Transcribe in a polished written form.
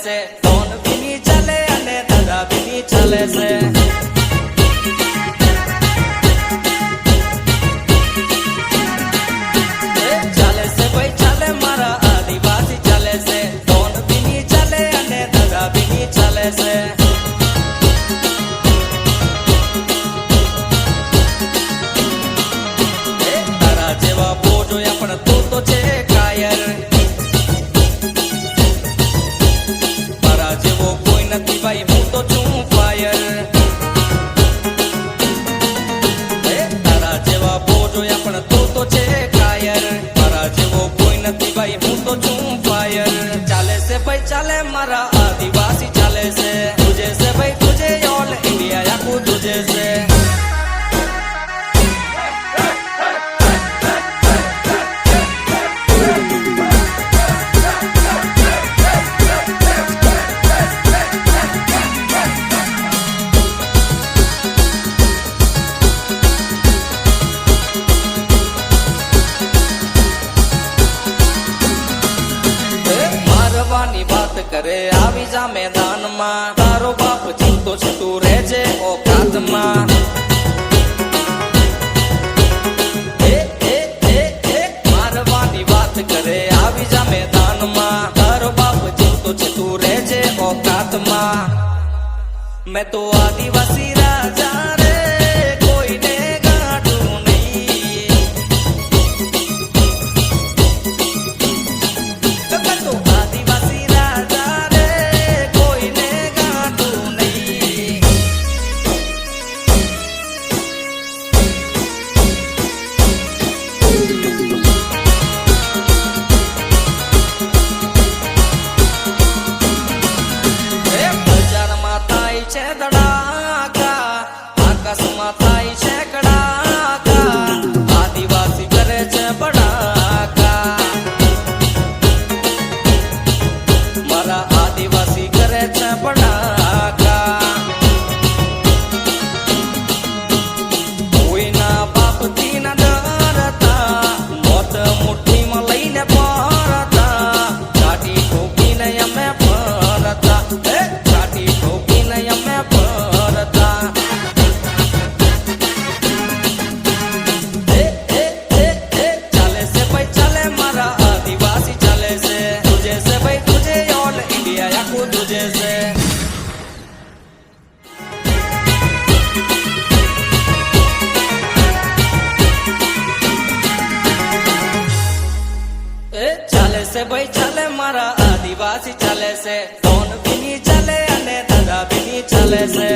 છે, ડોન બીની ચાલે અને દાદા બીની ચાલે છે. ચાલે છે ભાઈ ચાલે મારા આદિવાસી ચાલે છે, ડોન બીની ચાલે અને દાદા બીની ચાલે છે. તારા જેવા બહુ જોયા પણ તું તો છે કાયર, તારા જેવો કોઈ નથી ભાઈ હું તો છું ફાયર. તારા જેવા બહુ જોયા પણ તું તો છે કાયર, તારા જેવો કોઈ નથી ભાઈ હું તો છું ફાયર. ચાલે છે ભાઈ ચાલે મારા આદિવાસી ચાલે છે, તુજે છે ભાઈ તુજે ઓલ ઇન્ડિયા આખું તુજે છે. મારવાની વાત કરે આવી જા મેદાનમાં, તારો બાપ જીવતો છે તું રહેજે ઓકાતમાં. મારવાની વાત કરે આવી જા મેદાનમાં, તારો બાપ જીવતો છે તું રહેજે ઓકાતમાં. મેં તો આદિવાસી રાજા રે કોઈને ગાંઠું નહીં, મેં તો આદિવાસી રાજા રે કોઈને ગાંઠું નહીં. બજારમાં થાય છે ધડાકા, આકાશમાં થાય છે કડાકા, આદિવાસી કરે છે બડાકા. મારા આદિવાસી કરે છે બડાકા. કોઈના બાપથી ના ડરતા, મોત મુઠ્ઠીમાં લઈને ફરતા, કાઢી ઠોકીને અમે ફરતા, કાઢી ઠોકીને અમે ફરતા. ચાલે છે ભાઈ ચાલે મારા આદિવાસી ચાલે છે, તુજે છે ભાઈ તુજે ઓલ ઇન્ડિયા આખું તુજે છે. ચાલે છે ભાઈ ચાલે મારા આદિવાસી ચાલે છે, ડોન બીની ચાલે અને દાદા બીની ચાલે છે.